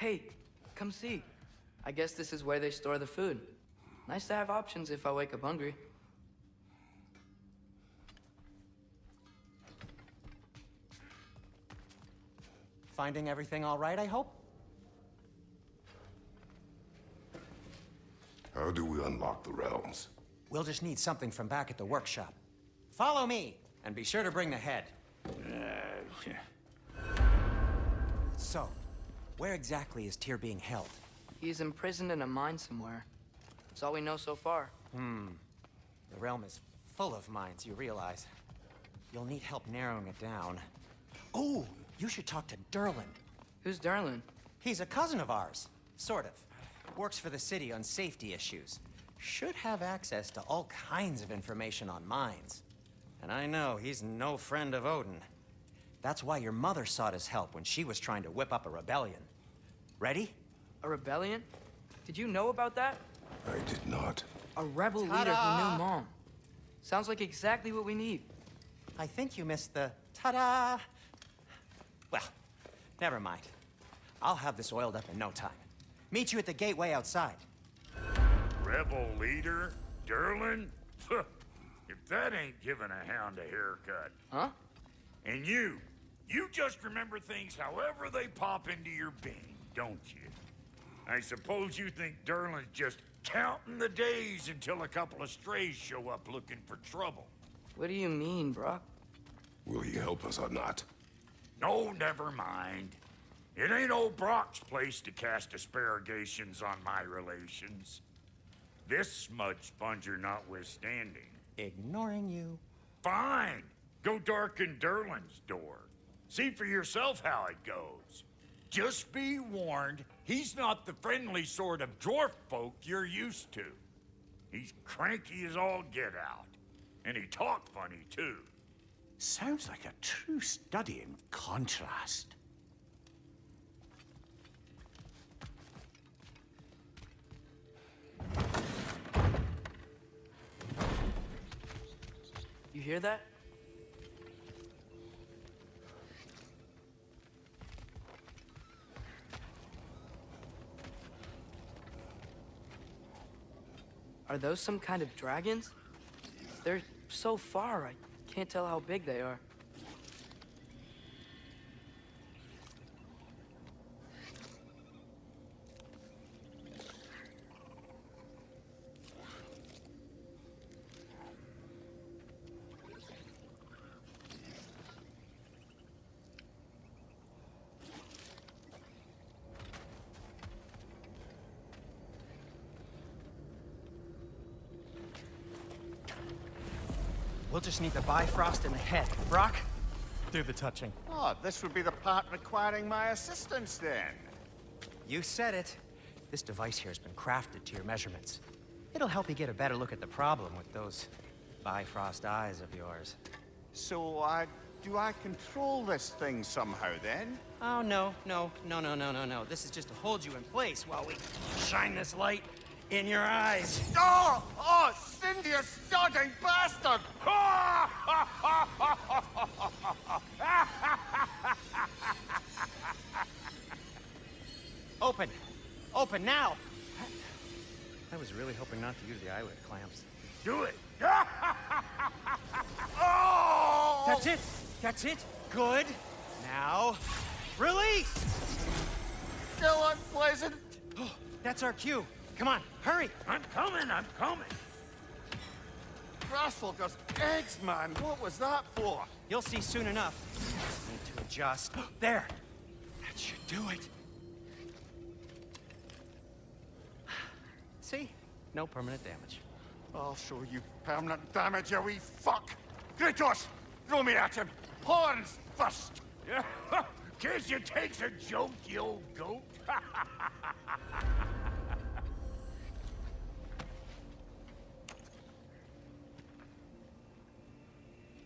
Hey, come see. I guess this is where they store the food. Nice to have options if I wake up hungry. Finding everything all right, I hope? How do we unlock the realms? We'll just need something from back at the workshop. Follow me, and be sure to bring the head. So, where exactly is Tyre being held? He's imprisoned in a mine somewhere. That's all we know so far. The realm is full of mines, you realize. You'll need help narrowing it down. Oh, you should talk to Derlin. Who's Derlin? He's a cousin of ours, sort of. Works for the city on safety issues. Should have access to all kinds of information on mines. And I know he's no friend of Odin. That's why your mother sought his help when she was trying to whip up a rebellion. Ready? A rebellion? Did you know about that? I did not. A rebel leader who knew Mom. Sounds like exactly what we need. I think you missed the ta-da! Well, never mind. I'll have this oiled up in no time. Meet you at the gateway outside. Rebel leader? Derlin? If that ain't giving a hound a haircut. Huh? And you just remember things however they pop into your being, don't you? I suppose you think Derlin's just counting the days until a couple of strays show up looking for trouble. What do you mean, Brock? Will he help us or not? No, never mind. It ain't old Brock's place to cast asparagations on my relations. This smudge sponger notwithstanding. Ignoring you. Fine. Go darken Derlin's door. See for yourself how it goes. Just be warned, he's not the friendly sort of dwarf folk you're used to. He's cranky as all get out. And he talk funny, too. Sounds like a true study in contrast. You hear that? Are those some kind of dragons? They're so far, I can't tell how big they are. We'll just need the Bifrost in the head. Brock, do the touching. Oh, this would be the part requiring my assistance then. You said it. This device here has been crafted to your measurements. It'll help you get a better look at the problem with those Bifrost eyes of yours. So, do I control this thing somehow then? Oh, no. This is just to hold you in place while we shine this light in your eyes. Oh! Oh, Cindy, you sodding bastard! Open! Open now! I was really hoping not to use the eyelid clamps. Do it! Oh! That's it! That's it! Good! Now, release! Still unpleasant. Oh, that's our cue. Come on, hurry! I'm coming! Grassfuckers, eggs, man. What was that for? You'll see soon enough. Need to adjust. There! That should do it. See? No permanent damage. I'll show you permanent damage, you wee fuck! Kratos! Throw me at him! Horns first! Guess you takes a joke, you old goat.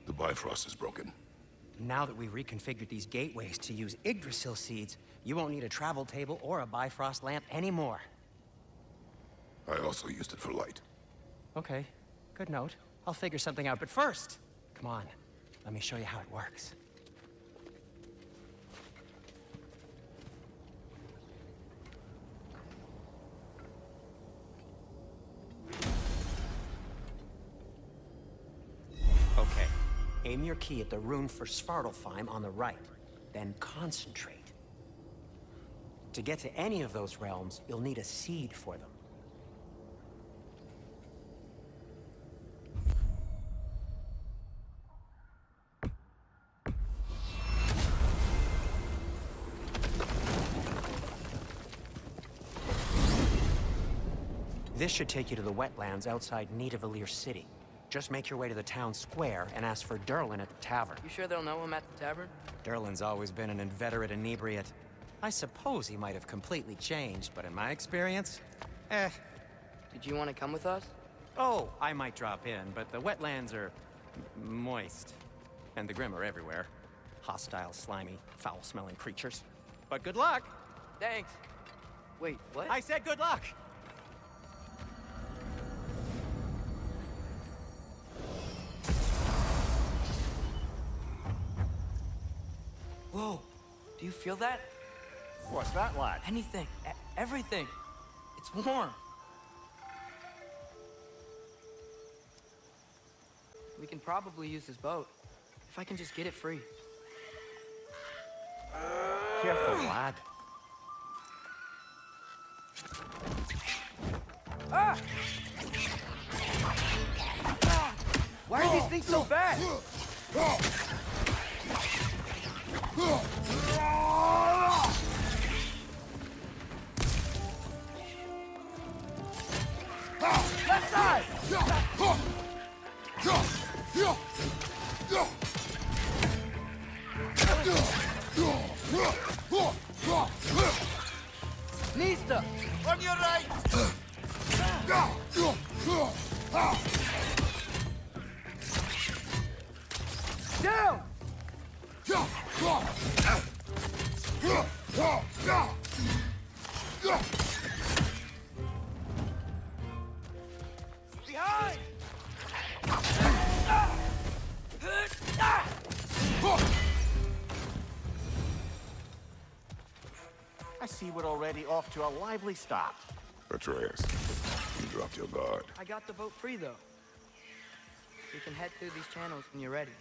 The Bifrost is broken. Now that we've reconfigured these gateways to use Yggdrasil seeds, you won't need a travel table or a Bifrost lamp anymore. I also used it for light. Okay, good note. I'll figure something out, but first, come on, let me show you how it works. Aim your key at the rune for Svartalfheim on the right, then concentrate. To get to any of those realms, you'll need a seed for them. This should take you to the wetlands outside Nidavellir City. Just make your way to the town square and ask for Durlin at the tavern. You sure they'll know him at the tavern? Durlin's always been an inveterate inebriate. I suppose he might have completely changed, but in my experience, Did you want to come with us? Oh, I might drop in, but the wetlands are moist. And the Grim are everywhere. Hostile, slimy, foul-smelling creatures. But good luck! Thanks. Wait, what? I said good luck! Whoa, do you feel that? What's that, lad? Anything, everything. It's warm. We can probably use this boat, if I can just get it free. Careful, lad. Ah! Why are these things so fast? Left side! Nista! On your right! Down! Behind! I see we're already off to a lively start. Atreus, you dropped your guard. I got the boat free, though. We can head through these channels when you're ready.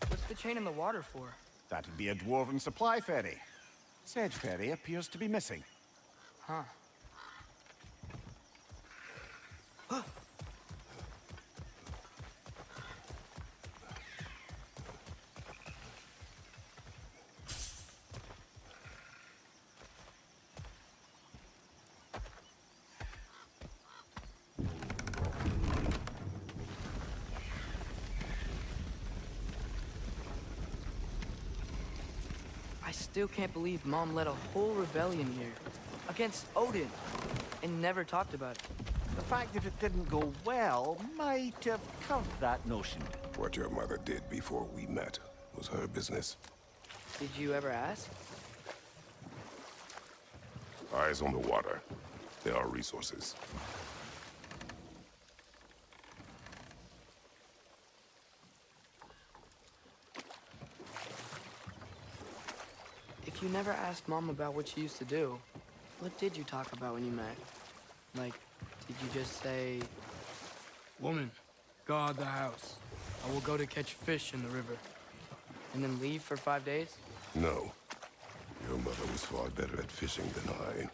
What's the chain in the water for? That'd be a dwarven supply ferry. Said ferry appears to be missing. Huh. I still can't believe Mom led a whole rebellion here. Against Odin. And never talked about it. The fact that it didn't go well might have covered that notion. What your mother did before we met was her business. Did you ever ask? Eyes on the water. There are resources. If you never asked Mom about what she used to do, what did you talk about when you met? Like, did you just say, "Woman, guard the house. I will go to catch fish in the river," and then leave for 5 days? No. Your mother was far better at fishing than I.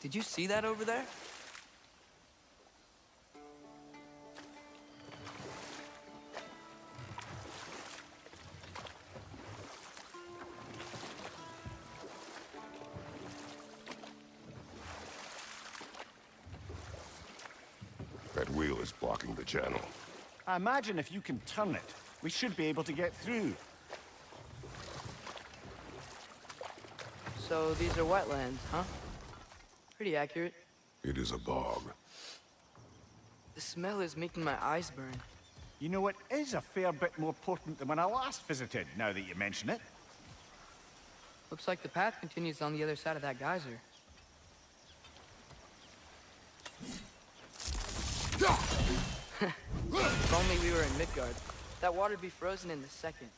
Did you see that over there? That wheel is blocking the channel. I imagine if you can turn it, we should be able to get through. So these are wetlands, huh? Pretty accurate. It is a bog. The smell is making my eyes burn. You know, it is a fair bit more potent than when I last visited, now that you mention it. Looks like the path continues on the other side of that geyser. If only we were in Midgard. That water'd be frozen in a second.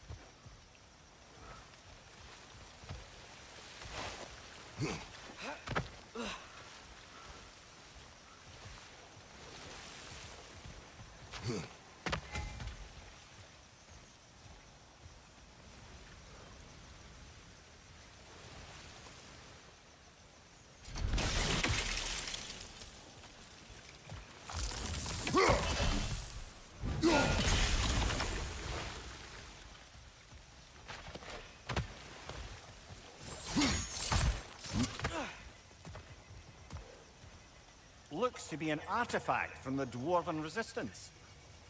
Looks to be an artifact from the Dwarven Resistance.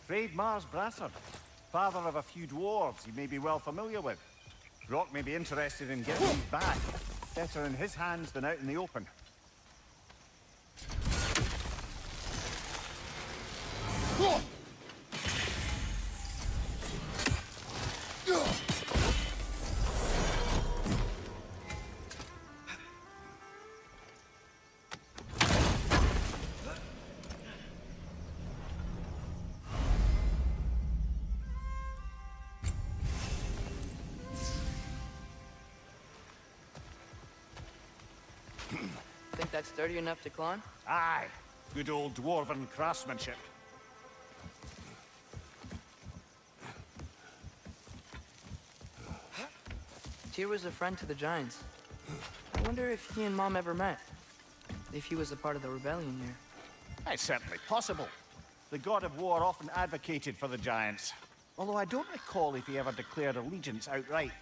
Trade Mars Brassard, father of a few dwarves you may be well familiar with. Rock may be interested in getting these back. Better in his hands than out in the open. Think that's sturdy enough to climb? Aye, good old Dwarven craftsmanship. Tyre was a friend to the Giants. I wonder if he and Mom ever met. If he was a part of the rebellion here. It's certainly possible. The god of war often advocated for the Giants. Although I don't recall if he ever declared allegiance outright.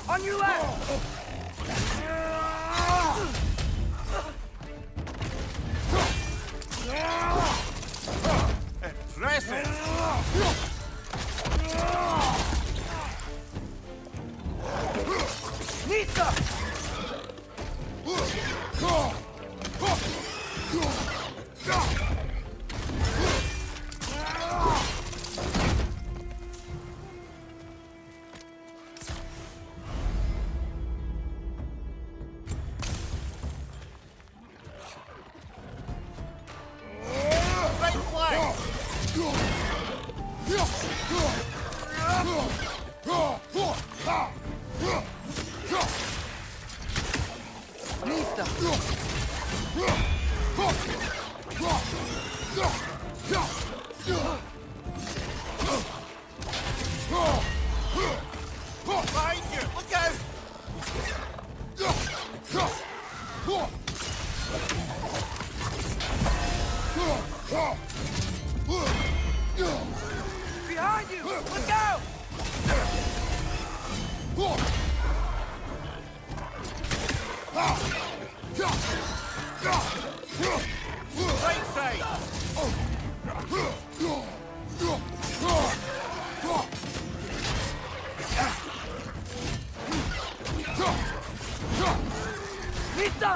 On your left! Impressive! Nita! Behind you! Look out! Behind you! Look out! Right side! Nita!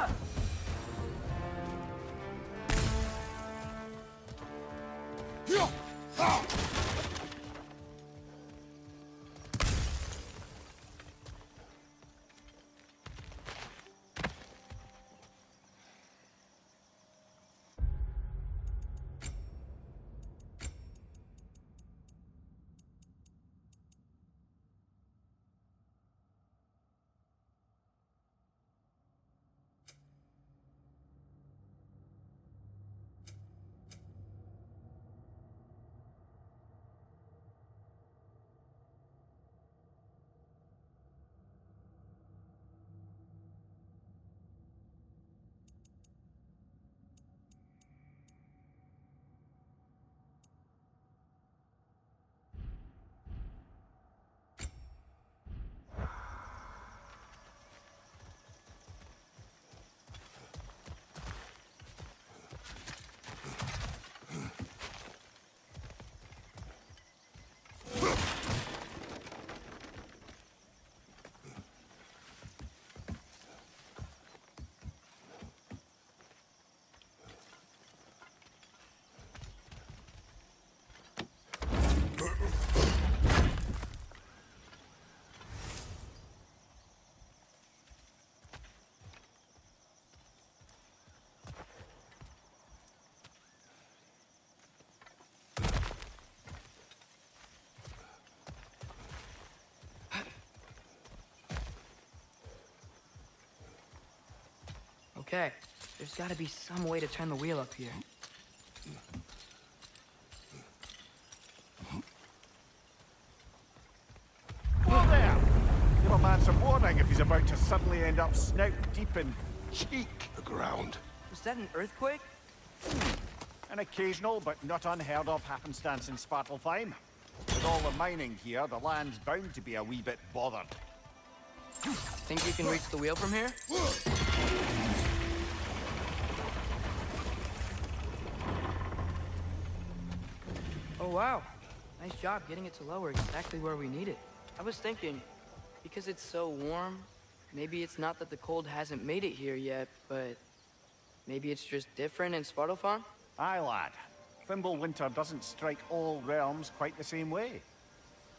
Okay, there's gotta be some way to turn the wheel up here. Whoa there! Give a man some warning if he's about to suddenly end up snout deep in cheek. The ground. Was that an earthquake? An occasional but not unheard of happenstance in Svartalfheim. With all the mining here, the land's bound to be a wee bit bothered. Think you can reach the wheel from here? Oh wow, nice job getting it to lower exactly where we need it. I was thinking, because it's so warm, maybe it's not that the cold hasn't made it here yet, but maybe it's just different in Svartalfheim? Aye, lad. Thimble winter doesn't strike all realms quite the same way.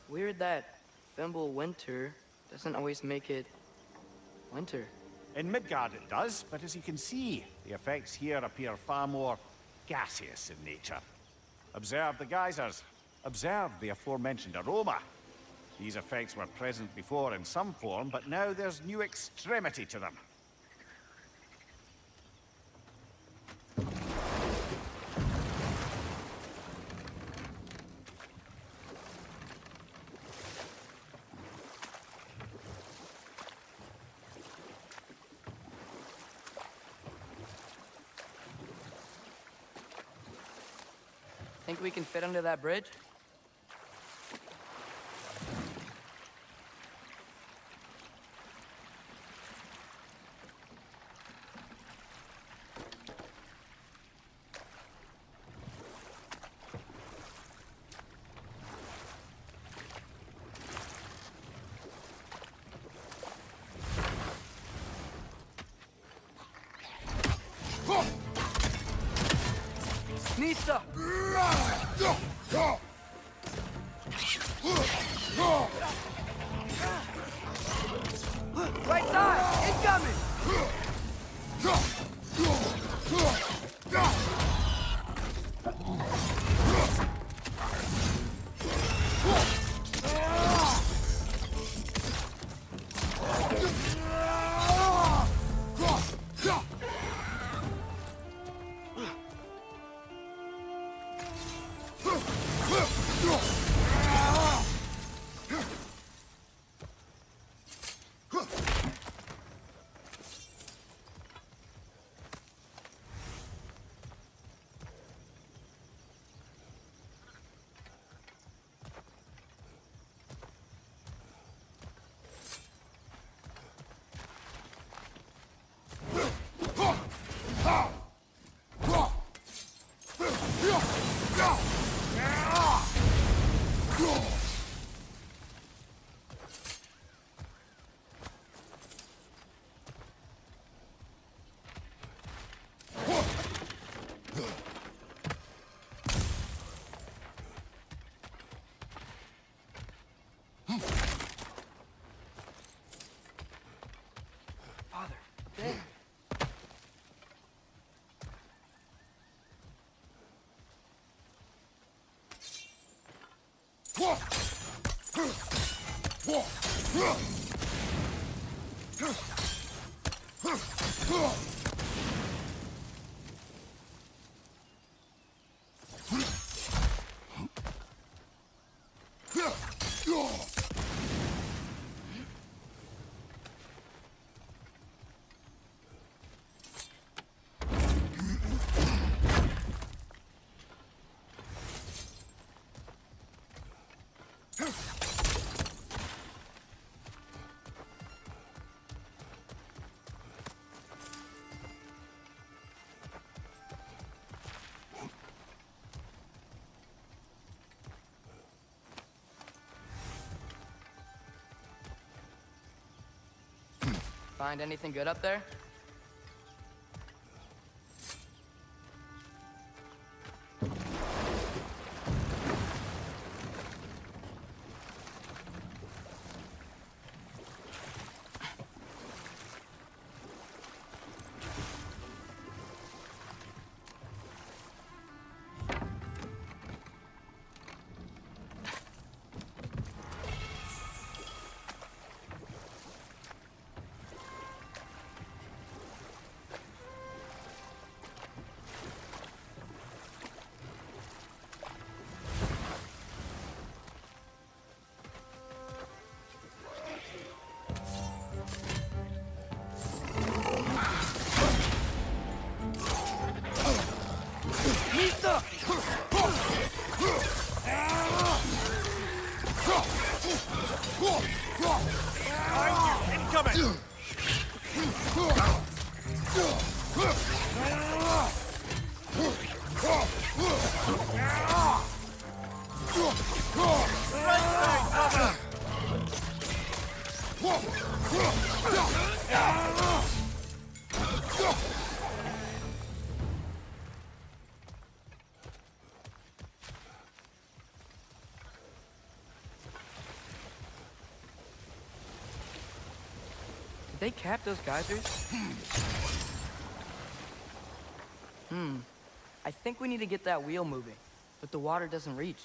Weird that Thimble winter doesn't always make it winter. In Midgard it does, but as you can see, the effects here appear far more gaseous in nature. Observe the geysers. Observe the aforementioned aroma. These effects were present before in some form, but now there's new extremity to them. Think we can fit under that bridge? Nista! Right side! Incoming! Father, there. Find anything good up there? Did they cap those geysers? I think we need to get that wheel moving, but the water doesn't reach.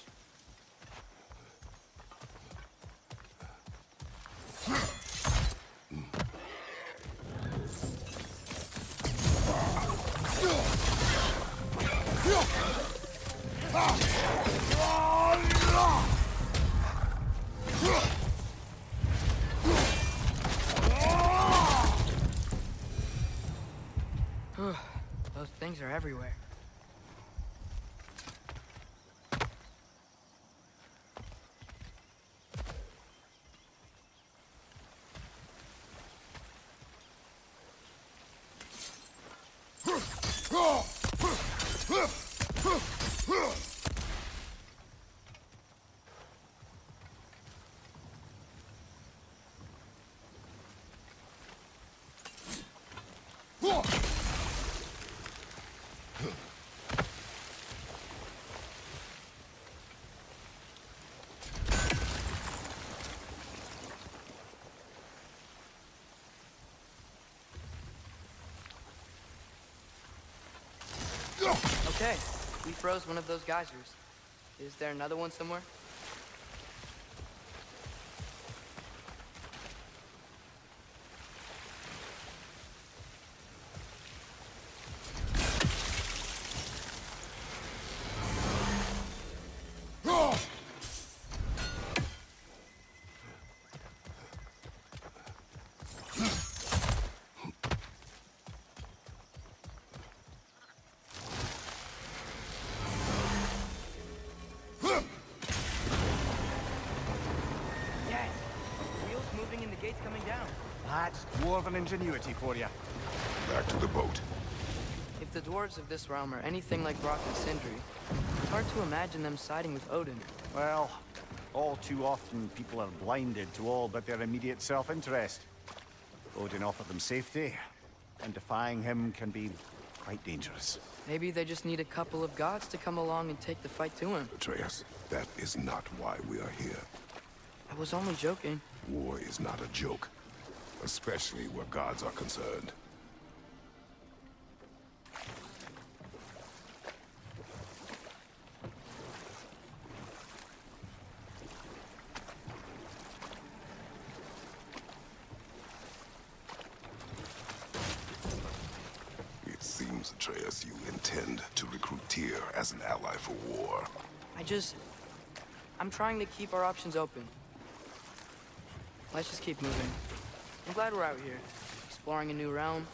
Those things are everywhere. Okay, we froze one of those geysers. Is there another one somewhere? And the gate's coming down. That's dwarven ingenuity for you. Back to the boat. If the dwarves of this realm are anything like Brock and Sindri, it's hard to imagine them siding with Odin. Well, all too often people are blinded to all but their immediate self-interest. Odin offered them safety, and defying him can be quite dangerous. Maybe they just need a couple of gods to come along and take the fight to him. Atreus, that is not why we are here. I was only joking. War is not a joke, especially where gods are concerned. It seems, Atreus, you intend to recruit Tyre as an ally for war. I'm trying to keep our options open. Let's just keep moving. I'm glad we're out here, exploring a new realm.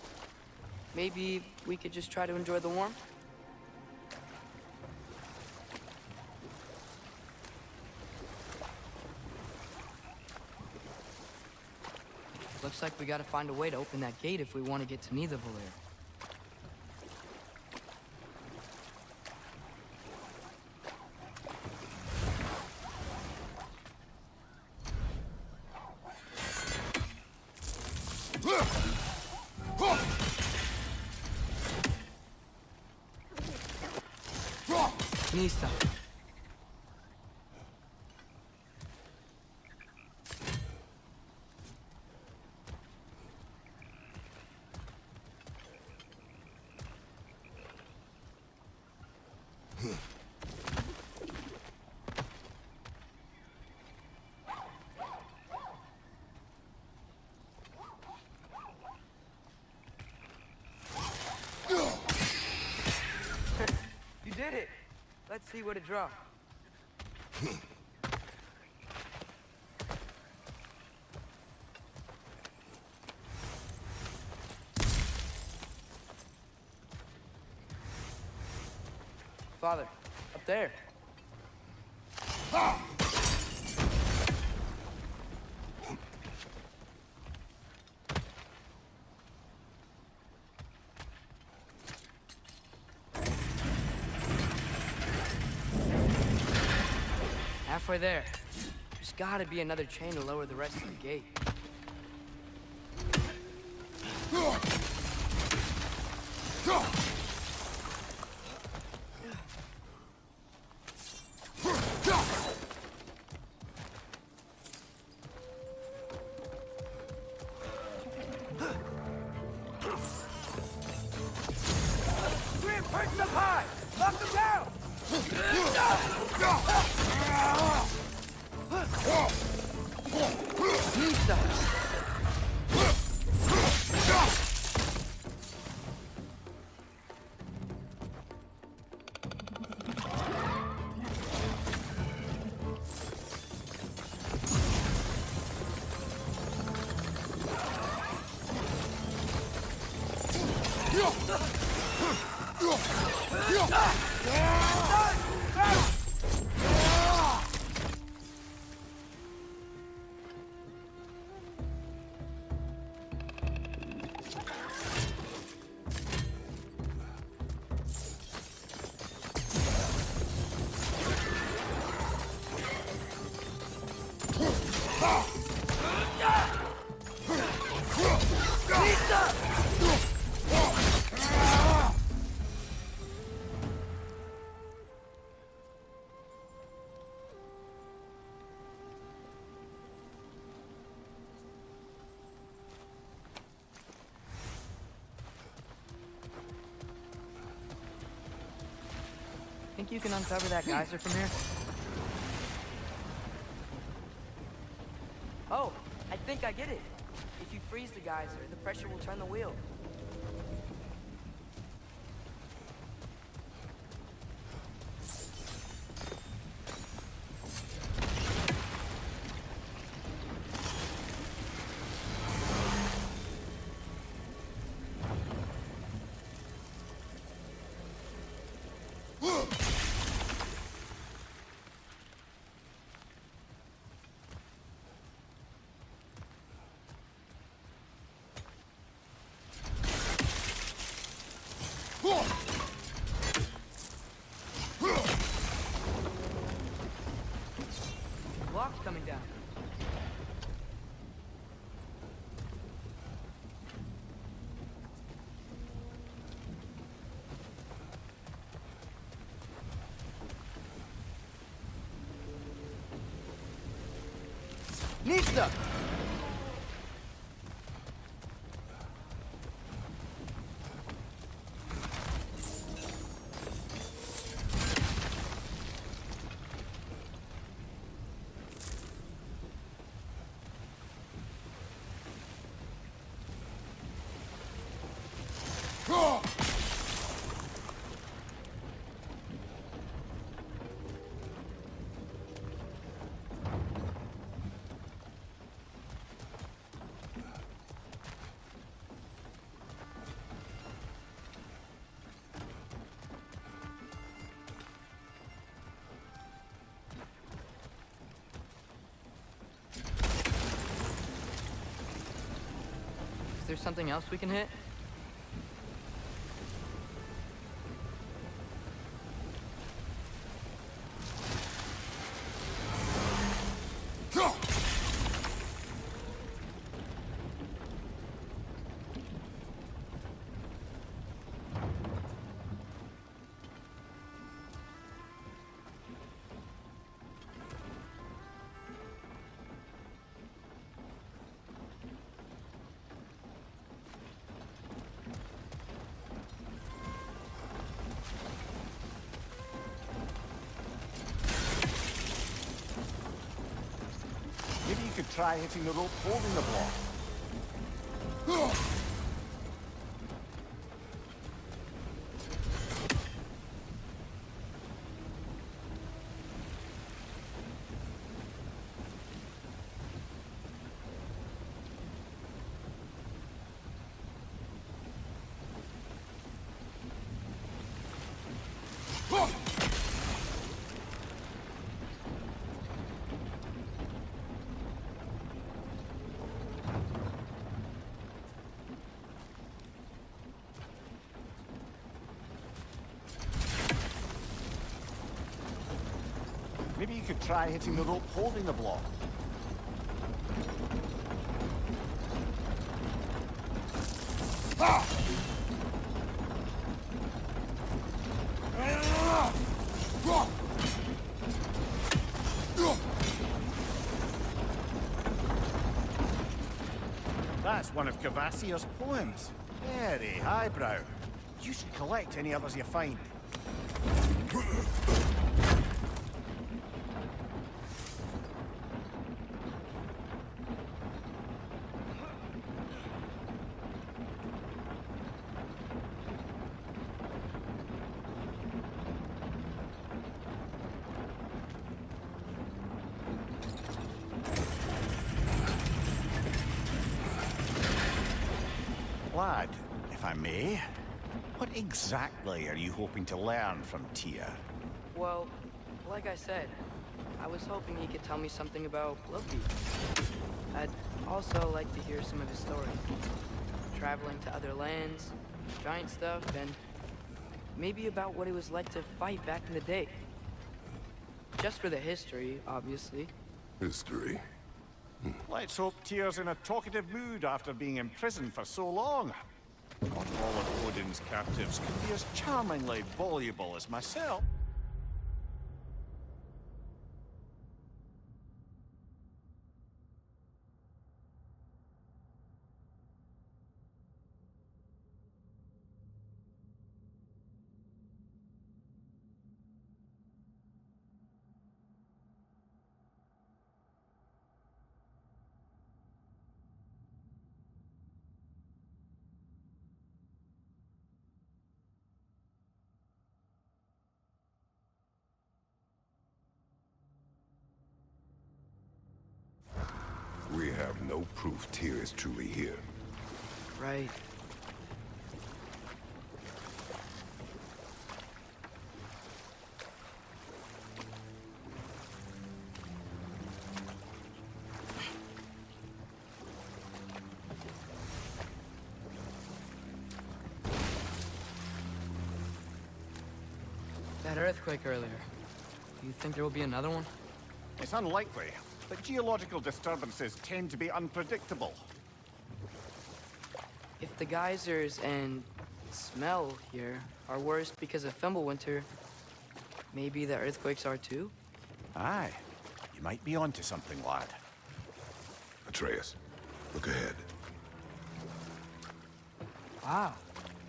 Maybe we could just try to enjoy the warmth? Looks like we gotta find a way to open that gate if we want to get to Nidavellir. Nista. You did it. Let's see what it dropped. Father, up there. halfway there. There's gotta be another chain to lower the rest of the gate. Reinforce them high! Lock them down! Think you can uncover that geyser from here? Oh, I think I get it. If you freeze the geyser, the pressure will turn the wheel. Block's coming down. Nista! Is there something else we can hit? Maybe you could try hitting the rope holding the block. Maybe you could try hitting the rope holding the block. That's one of Cavassier's poems. Very highbrow. You should collect any others you find. Lad, if I may, what exactly are you hoping to learn from Tyre? Well, like I said, I was hoping he could tell me something about Loki. I'd also like to hear some of his story. Traveling to other lands, giant stuff, and maybe about what it was like to fight back in the day. Just for the history, obviously. History. Let's hope Tyr's in a talkative mood after being imprisoned for so long. Not all of Odin's captives can be as charmingly voluble as myself. We have no proof Tyr is truly here. Right. That earthquake earlier. Do you think there will be another one? It's unlikely, but geological disturbances tend to be unpredictable. If the geysers and smell here are worse because of Fimbulwinter, maybe the earthquakes are too? Aye, you might be onto something, lad. Atreus, look ahead. Wow.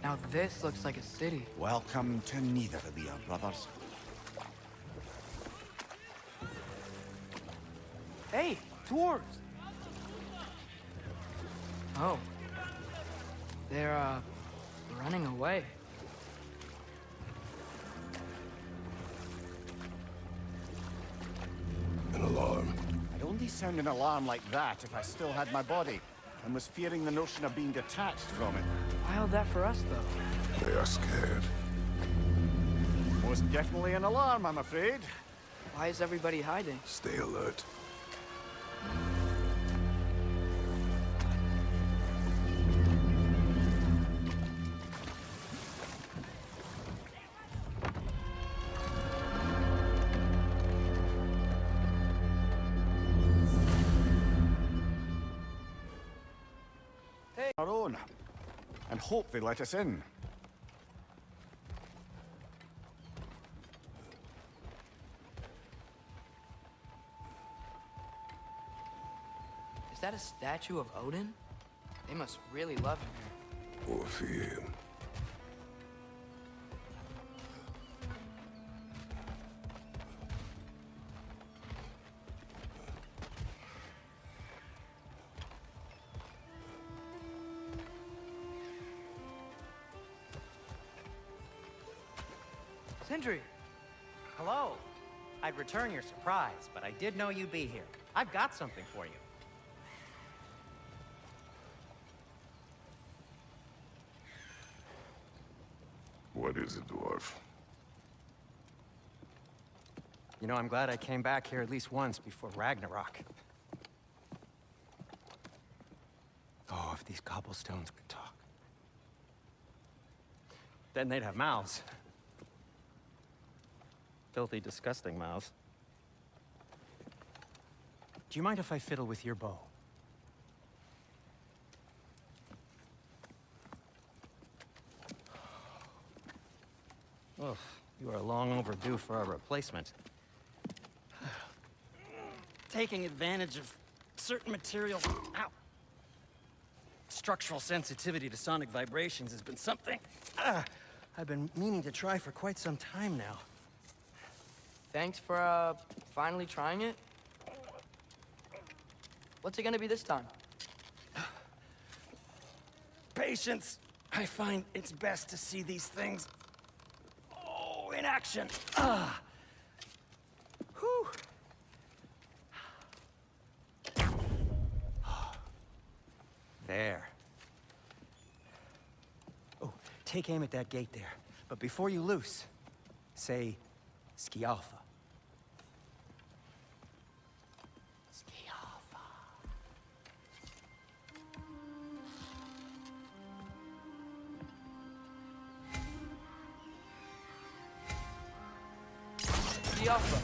Now this looks like a city. Welcome to neither of the brothers. Hey, dwarves! Oh. They're, running away. An alarm. I'd only sound an alarm like that if I still had my body, and was fearing the notion of being detached from it. Why all that for us, though? They are scared. Most definitely an alarm, I'm afraid. Why is everybody hiding? Stay alert. Our own, and hope they let us in. Is that a statue of Odin? They must really love him here. Or fear him. Sindri! Hello. I'd return your surprise, but I did know you'd be here. I've got something for you. What is it, dwarf? You know, I'm glad I came back here at least once before Ragnarok. Oh, if these cobblestones could talk. Then they'd have mouths. Filthy, disgusting mouths. Do you mind if I fiddle with your bow? Oh, you are long overdue for a replacement. Taking advantage of certain materials. Ow! Structural sensitivity to sonic vibrations has been something I've been meaning to try for quite some time now. Thanks for, finally trying it. What's it gonna be this time? Patience. I find it's best to see these things, in action. Whew. There. Oh, take aim at that gate there. But before you loose, say, Scialfa. Scialfa. Scialfa.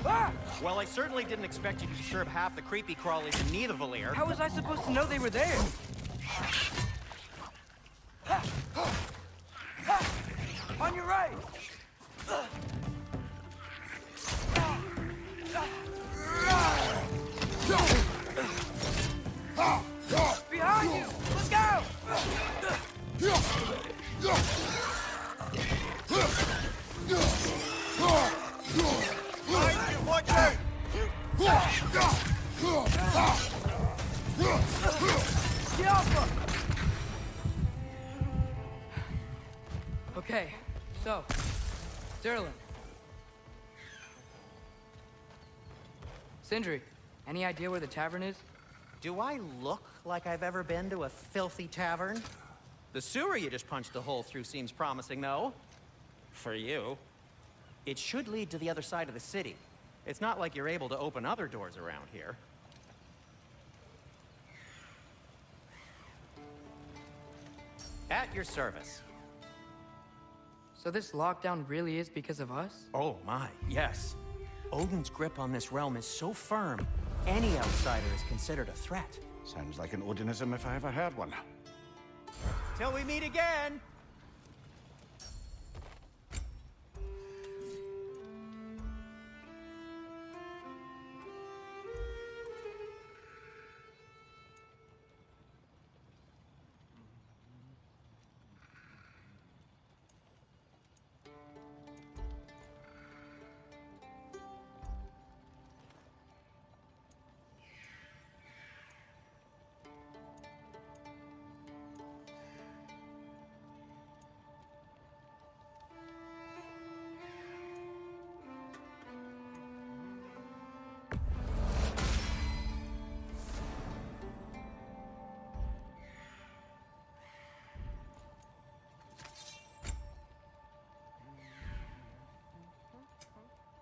Ah! Well, I certainly didn't expect you to disturb half the creepy crawlies in Nidavellir. How was I supposed to know they were there? On your right! Behind you! Look out! Okay, so, Sterling. Sindri, any idea where the tavern is? Do I look like I've ever been to a filthy tavern? The sewer you just punched a hole through seems promising, though. For you. It should lead to the other side of the city. It's not like you're able to open other doors around here. At your service. So this lockdown really is because of us? Oh my, yes. Odin's grip on this realm is so firm, any outsider is considered a threat. Sounds like an Odinism if I ever heard one. Till we meet again!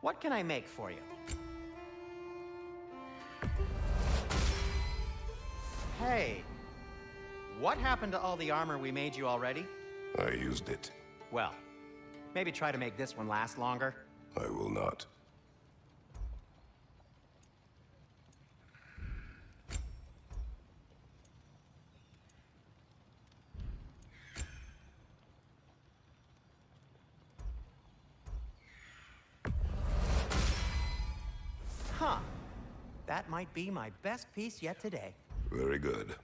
What can I make for you? Hey, what happened to all the armor we made you already? I used it. Well, maybe try to make this one last longer. I will not. Huh. That might be my best piece yet today. Very good.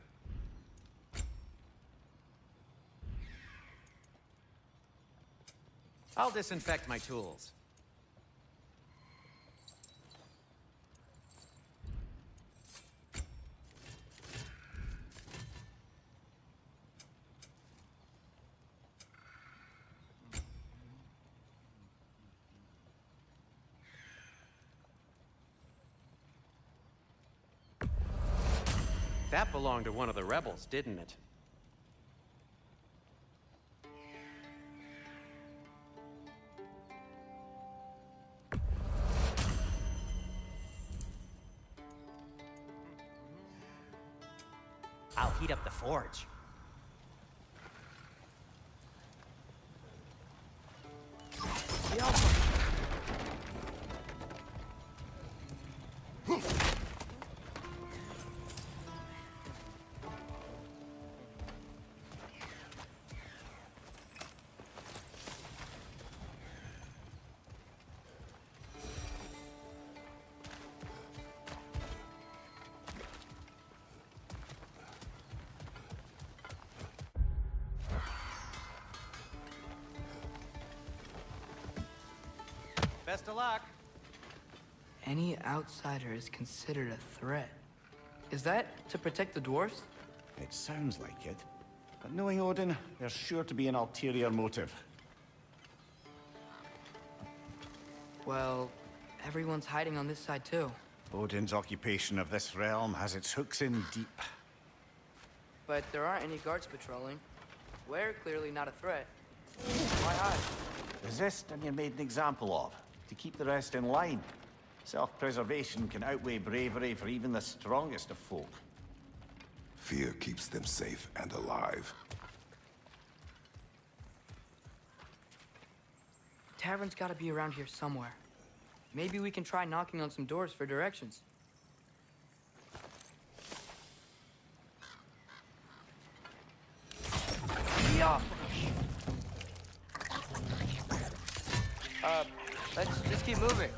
I'll disinfect my tools. That belonged to one of the rebels, didn't it? I'll heat up the forge. best of luck. Any outsider is considered a threat. Is that to protect the dwarves? It sounds like it. But knowing Odin, there's sure to be an ulterior motive. Well, everyone's hiding on this side too. Odin's occupation of this realm has its hooks in deep. But there aren't any guards patrolling. We're clearly not a threat. Why hide? Resist and you're made an example of, to keep the rest in line. Self-preservation can outweigh bravery for even the strongest of folk. Fear keeps them safe and alive. Tavern's gotta be around here somewhere. Maybe we can try knocking on some doors for directions. Yeah. Let's just keep moving.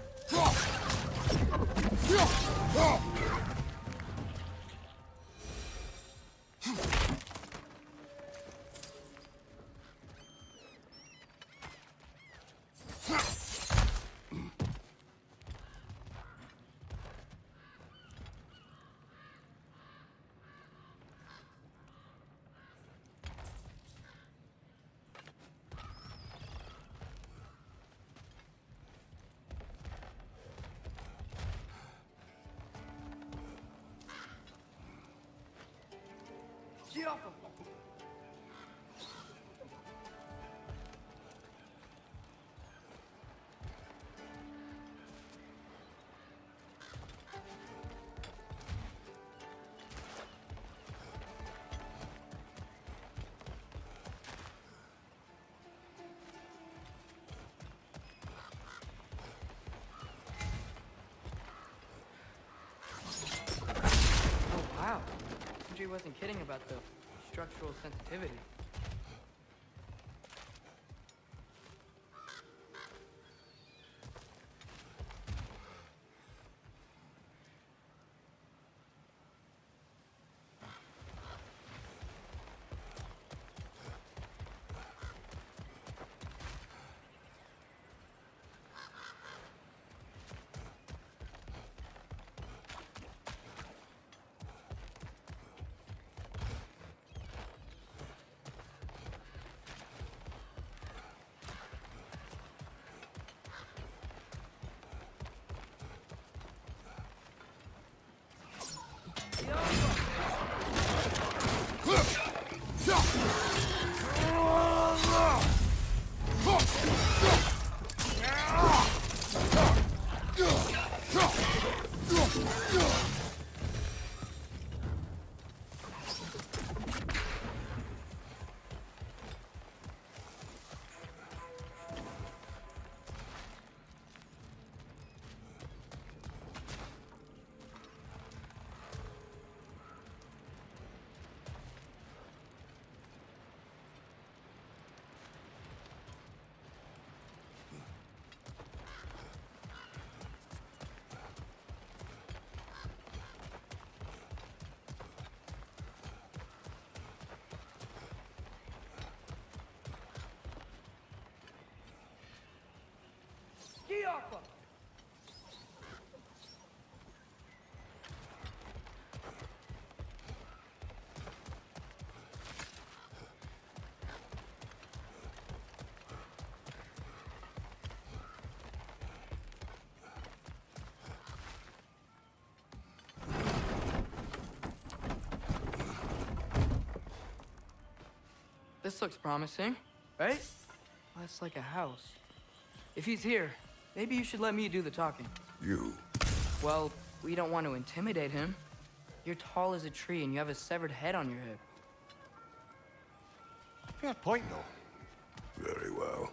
Get off him! Oh, wow. Sindri wasn't kidding about the structural sensitivity. Ski off him! This looks promising, right? Well, that's like a house. If he's here, maybe you should let me do the talking. You. Well, we don't want to intimidate him. You're tall as a tree and you have a severed head on your head. Fair point, though. Very well.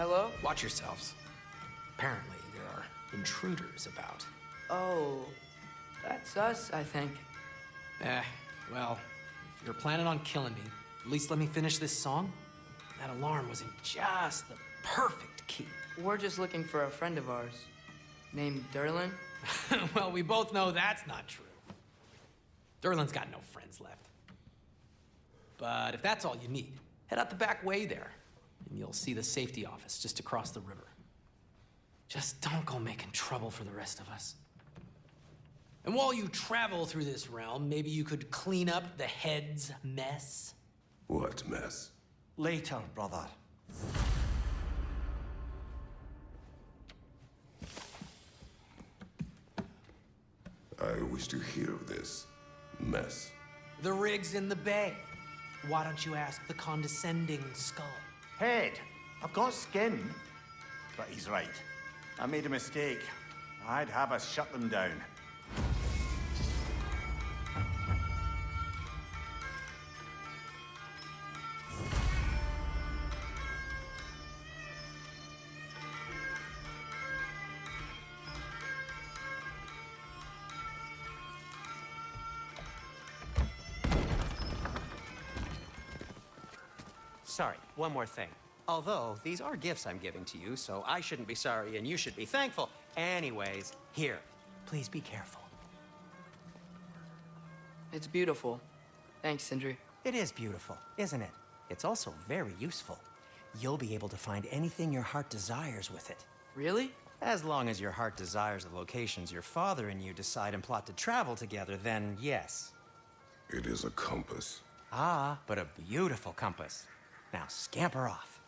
Hello? Watch yourselves. Apparently, there are intruders about. Oh, that's us, I think. Well, if you're planning on killing me, at least let me finish this song. That alarm was in just the perfect key. We're just looking for a friend of ours named Derlin. Well, we both know that's not true. Derlin's got no friends left. But if that's all you need, head out the back way there, and you'll see the safety office just across the river. Just don't go making trouble for the rest of us. And while you travel through this realm, maybe you could clean up the head's mess. What mess? Later, brother. I wish to hear of this mess. The rig's in the bay. Why don't you ask the condescending skull? Head, I've got skin. But he's right. I made a mistake. I'd have us shut them down. Sorry, one more thing. Although, these are gifts I'm giving to you, so I shouldn't be sorry and you should be thankful. Anyways, here, please be careful. It's beautiful. Thanks, Sindri. It is beautiful, isn't it? It's also very useful. You'll be able to find anything your heart desires with it. Really? As long as your heart desires the locations your father and you decide and plot to travel together, then yes. It is a compass. Ah, but a beautiful compass. Now scamper off.